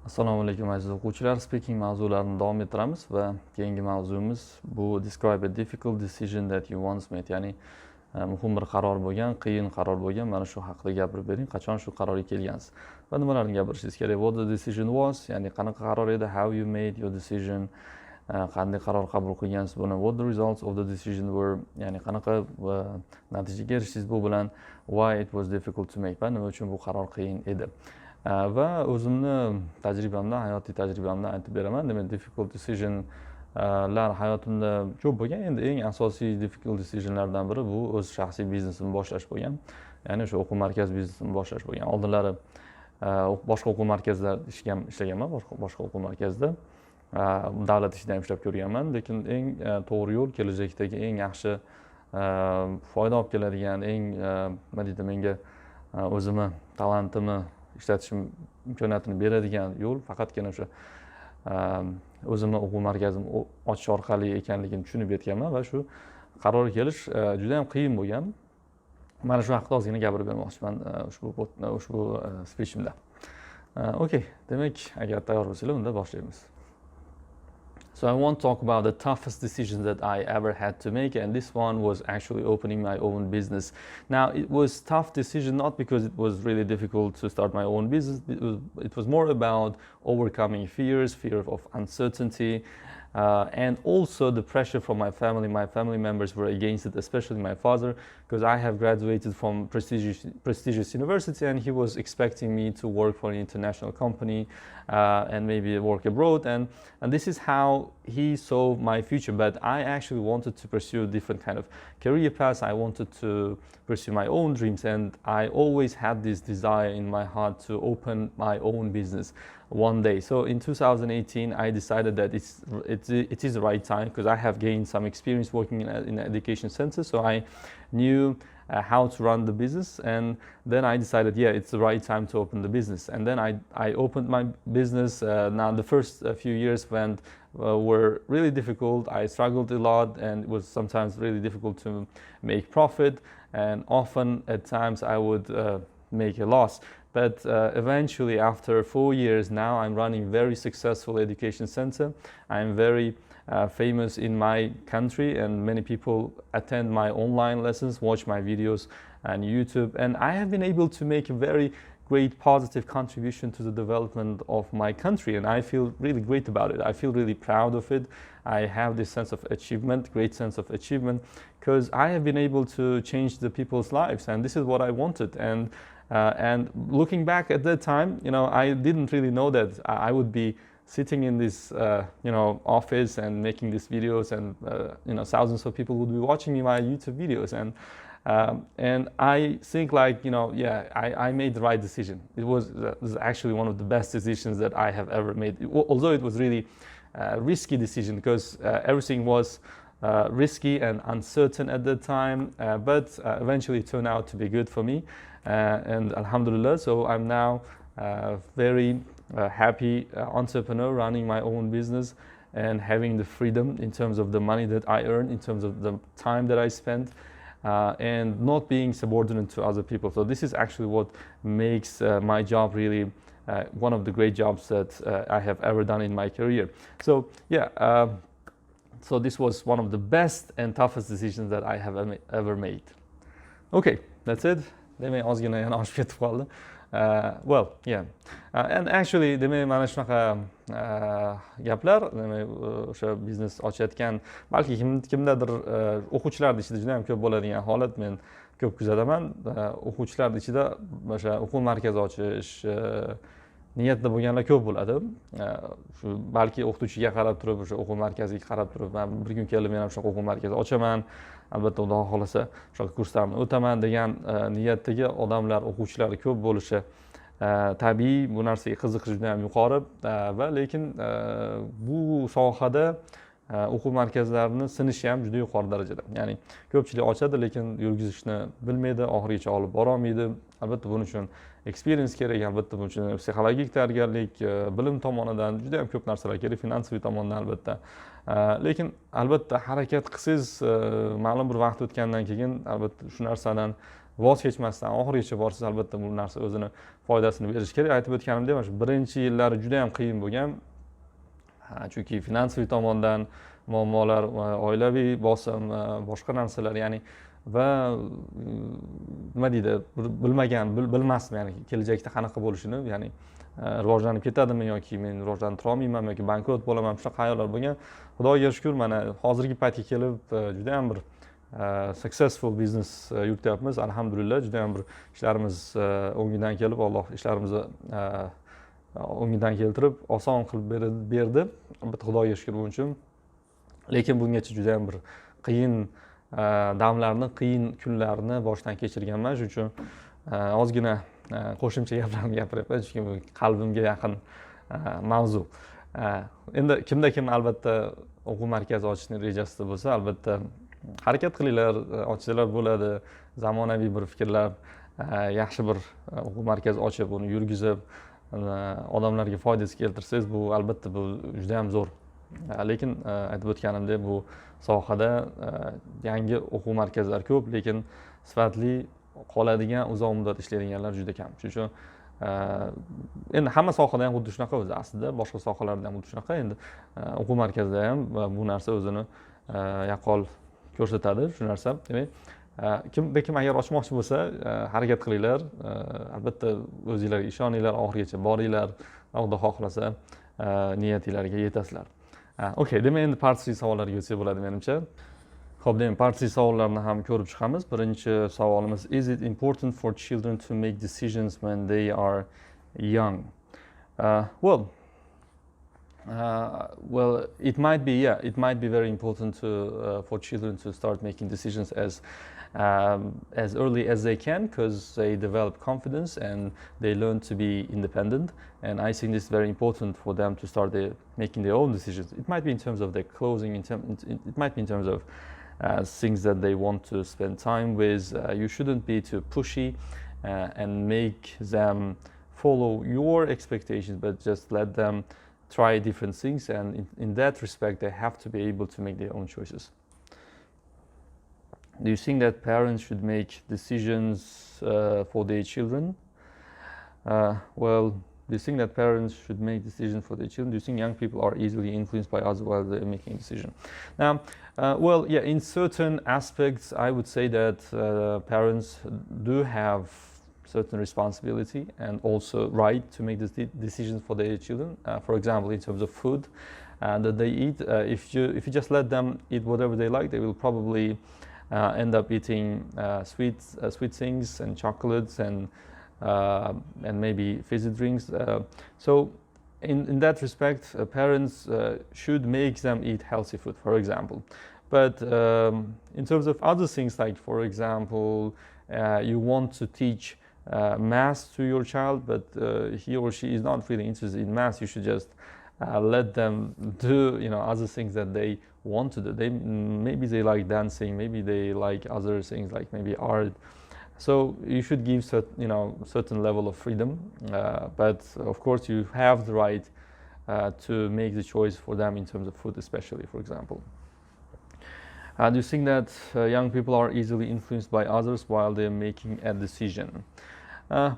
Assalomu alaykum aziz o'quvchilar. Speaking mavzularini davom ettiramiz va keyingi mavzuimiz bu describe a difficult decision that you once made. Ya'ni muhim bir qaror bo'lgan, qiyin qaror bo'lgan, mana shu haqida gapirib bering. Qachon shu qarorga kelgansiz va nimalarni gapirishingiz kerak? What the decision was, ya'ni qanaqa qaror edi, how you made your decision, qanday qaror qabul qilgansiz buni, what the results of the decision were, ya'ni qanaqa natijaga erishdingiz bu bilan, why it was difficult to make, va nima uchun bu qaror qiyin edi. Va o'zimni tajribamdan, hayotiy tajribamdan aytib beraman. Demak, difficult decisionlar hayotimda ko'p bo'lgan. Endi eng asosiy difficult decisionlardan biri bu o'z shaxsiy biznesimni boshlash bo'lgan. Ya'ni o'sha o'quv markazi biznesini boshlash bo'lgan. Oldinlari boshqa o'quv markazlarida ishlaganman, boshqa o'quv markazida davlat ishida ham ishlab ko'rganman, lekin eng to'g'ri yo'l, kelajakdagi eng yaxshi foyda olib keladigan, eng nima deydi, menga o'zimni talantimni ishlatishim imkoniyatini beradigan yo'l faqatgina o'sha o'zimni o'quv markazimni ochish orqali ekanligini tushunib yetganman va shu qarorga kelish juda ham qiyin bo'lgan. Mana shu haqida ozgina gapirib bermoqchiman ushbu speechimda. Okey, demak, agar tayyor bo'lsanglar, unda boshlaymiz. So I want to talk about the toughest decisions that I ever had to make, and this one was actually opening my own business. Now, it was tough decision not because it was really difficult to start my own business. It was more about overcoming fears, fear of uncertainty, and also the pressure from my family. My family members were against it, especially my father, because I have graduated from prestigious university, and he was expecting me to work for an international company and maybe work abroad, and this is how he saw my future. But I actually wanted to pursue a different kind of career path. I wanted to pursue my own dreams, and I always had this desire in my heart to open my own business one day. So in 2018, I decided that it is the right time, because I have gained some experience working in an education center, so I knew how to run the business, and then I decided, yeah, it's the right time to open the business. And then I opened my business. Now the first few years were really difficult. I struggled a lot, and it was sometimes really difficult to make profit, and often at times I would make a loss. But eventually, after 4 years now, I'm running a very successful education center. I'm very famous in my country, and many people attend my online lessons, watch my videos on YouTube, and I have been able to make a very great positive contribution to the development of my country, and I feel really great about it. I feel really proud of it. I have this sense of achievement, great sense of achievement, because I have been able to change the people's lives, and this is what I wanted. And looking back at that time, I didn't really know that I would be sitting in this, office and making these videos, and thousands of people would be watching me my YouTube videos, and I think, like, I made the right decision. It was actually one of the best decisions that I have ever made. Although it was really risky decision, because everything was risky and uncertain at that time, but eventually it turned out to be good for me, and alhamdulillah. So I'm now very happy entrepreneur running my own business and having the freedom in terms of the money that I earn, in terms of the time that I spend, and not being subordinate to other people. So this is actually what makes my job really one of the great jobs that I have ever done in my career. So yeah, so this was one of the best and toughest decisions that I have ever made. Okay, that's it. Demek ozgina yana oshib ketib qoldi. Well, yeah. And actually, demek mana shunaqa gaplar, demek o'sha biznes ochayotgan, balki kimdadir o'quvchilar ichida juda ham ko'p bo'ladigan holat, men ko'p kuzataman. O'quvchilar ichida o'sha o'quv markazi ochish niyatda bo'lganlar ko'p bo'ladi. Shu balki o'qituvchiga qarab turib, o'sha o'quv markaziga qarab turib, men bir kun kelib men ham shunaqa o'quv markazi ochaman, albatta Xudo xolasa shunaqa kurslarni o'taman degan niyatdagi odamlar, o'quvchilar ko'p bo'lishi tabiiy. Bu narsaga qiziqish juda ham yuqori, va lekin bu sohada o'quv markazlarini sinishi ham juda yuqori darajada. Ya'ni ko'pchilik ochadi, lekin yurgizishni bilmaydi, oxirigacha olib bora olmaydi. Albatta buning uchun experience kerak, albatta buning uchun psixologik tayyorgarlik, bilim tomonidan juda ham ko'p narsalar kerak, finansiy tomondan albatta. Lekin albatta harakat qilsangiz, ma'lum bir vaqt o'tgandan keyin albatta shu narsadan voz kechmasdan oxirigacha borsangiz, albatta bu narsa o'zini foydasini berishi kerak. Aytib o'tganimdek, mana shu birinchi yillari juda ham qiyin bo'lgan. Chunki finansiy tomondan muammolar, oilaviy bosim, boshqa narsalar, ya'ni va nima deydi, bilmasdim, ya'ni kelajakda qanaqa bo'lishini, ya'ni rivojlanib ketadimi yoki men rivojlanib olmaymanmi yoki bankrot bo'laman, shunaqa xayollar bo'lgan. Xudoga shukr, mana hozirgi paytga kelib juda ham bir successful business yurityapmiz. Alhamdulillah, juda ham bir ishlarimiz o'ngidan kelib, Alloh ishlarimizni o'ngidan keltirib oson qilib berdi. Albatta Xudoga shukr buning uchun. Lekin bungacha juda ham bir qiyin damlarni, qiyin kunlarni boshdan kechirganman. Shuning uchun ozgina qo'shimcha gaplarni gapiryapman, chunki bu qalbimga yaqin mavzu. Endi kimda kim albatta o'quv markazi ochishni rejasida bo'lsa, albatta harakat qilinglar, ochsanglar bo'ladi. Zamonaviy bir fikrlar, yaxshi bir o'quv markazi ochib, uni yurgizib, odamlarga foydasi keltirsangiz, bu albatta bu juda ham zo'r. Lekin aytib o'tganimdek, bu sohada yangi o'quv markazlari ko'p, lekin sifatli qoladigan, uzoq muddat ishlaydiganlar juda kam. Shuning uchun endi hamma sohada ham xuddi shunaqa o'zi, aslida boshqa sohalarda ham xuddi shunaqa. Endi o'quv markazida ham bu narsa o'zini yaqqol ko'rsatadi, shu narsa. Demak, kim agar ochmoqchi bo'lsa, harakat qilinglar. Albatta o'zingizlarga ishoninglar, oxirigacha boringlar. Xudo xohlasa niyatinglarga yetasizlar. Okay, demak endi part 3 savollarga o'tsak bo'ladi menimcha. Xo'p, demak part 3 savollarni ham ko'rib chiqamiz. Birinchi savolimiz: Is it important for children to make decisions when they are young? Well, it might be, yeah, it might be very important for children to start making decisions as early as they can, because they develop confidence and they learn to be independent. And I think this is very important for them to start making their own decisions. It might be in terms of their clothing, it might be in terms of things that they want to spend time with. You shouldn't be too pushy and make them follow your expectations, but just let them try different things. And in that respect, they have to be able to make their own choices. Do you think that parents should make decisions for their children? Well, do you think that parents should make decisions for their children? Do you think young people are easily influenced by others while they're making a decision? Now, well, yeah, in certain aspects, I would say that parents do have certain responsibility and also right to make the decisions for their children. For example, in terms of food that they eat, if you just let them eat whatever they like, they will probably end up eating sweet things and chocolates and maybe fizzy drinks. So in that respect, parents should make them eat healthy food, for example. But in terms of other things, like for example, you want to teach math to your child, but he or she is not really interested in math, you should just let them do other things that they want to do. Maybe they like dancing, maybe they like other things like maybe art. So you should give certain level of freedom, but of course you have the right to make the choice for them in terms of food, especially, for example. Do you think that young people are easily influenced by others while they're making a decision?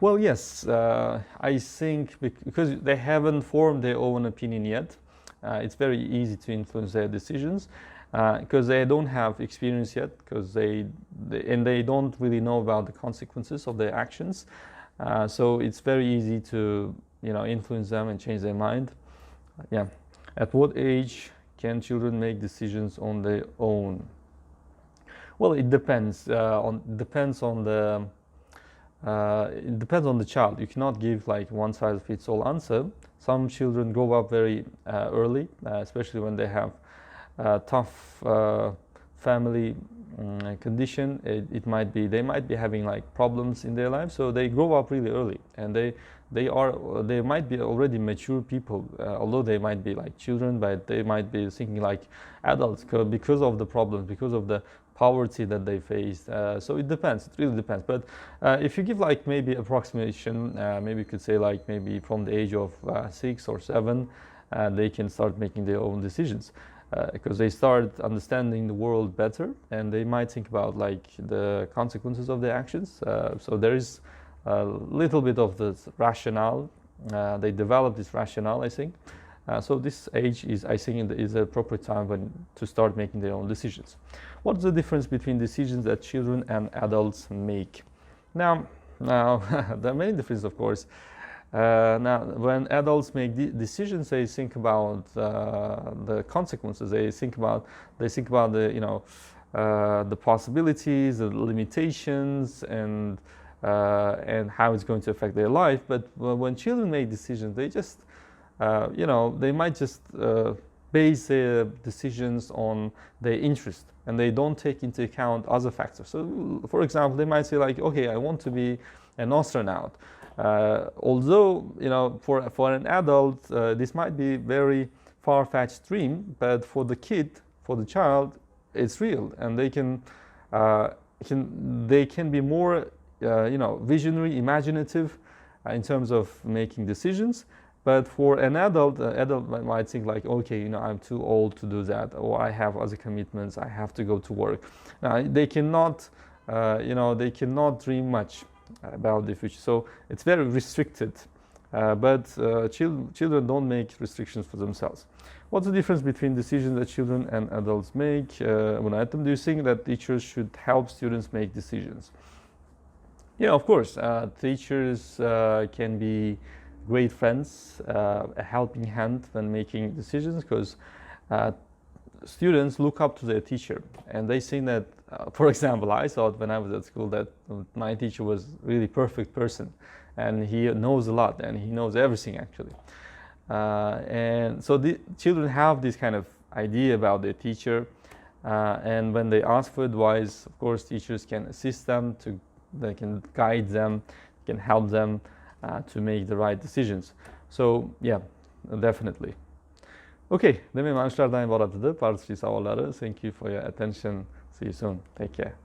Well, yes, I think because they haven't formed their own opinion yet, it's very easy to influence their decisions because they don't have experience yet, because they don't really know about the consequences of their actions. So it's very easy to influence them and change their mind. Yeah. At what age can children make decisions on their own? Well, it depends. It depends on the child. You cannot give like one size fits all answer. Some children grow up very early, especially when they have tough family condition. They might be having like problems in their life, so they grow up really early, and they might be already mature people, although they might be like children, but they might be thinking like adults because of the problems, because of the poverty that they face. So it depends, it really depends. But if you give like maybe approximation, maybe you could say like maybe from the age of 6 or 7, they can start making their own decisions. because they start understanding the world better, and they might think about like the consequences of their actions. So there is a little bit of this rationale. They develop this rationale, I think. So this age is, I think, is the appropriate time to start making their own decisions. What's the difference between decisions that children and adults make? Now there are many differences, of course. Now, when adults make decisions, they think about the consequences. They think about the the possibilities, the limitations, and how it's going to affect their life. But when children make decisions, they just they might just base their decisions on their interest, and they don't take into account other factors. So, for example, they might say like, okay, I want to be an astronaut. Although, for an adult, this might be very far-fetched dream, but for the kid, for the child, it's real, and they can be more, visionary, imaginative in terms of making decisions. But for an adult, might think like, okay, I'm too old to do that, or I have other commitments, I have to go to work. Now, they cannot, dream much about the future. So it's very restricted. But children don't make restrictions for themselves. What's the difference between decisions that children and adults make? Do you think that teachers should help students make decisions? Yeah, of course. Teachers can be great friends, a helping hand when making decisions, because students look up to their teacher, and they think that, for example, I thought when I was at school that my teacher was really perfect person, and he knows a lot, and he knows everything actually. And so the children have this kind of idea about their teacher, and when they ask for advice, of course, teachers can assist them, they can guide them, can help them to make the right decisions. So yeah, definitely. Okay, demek mana shulardan iborat edi partiyasi savollari. Thank you for your attention. See you soon. Take care.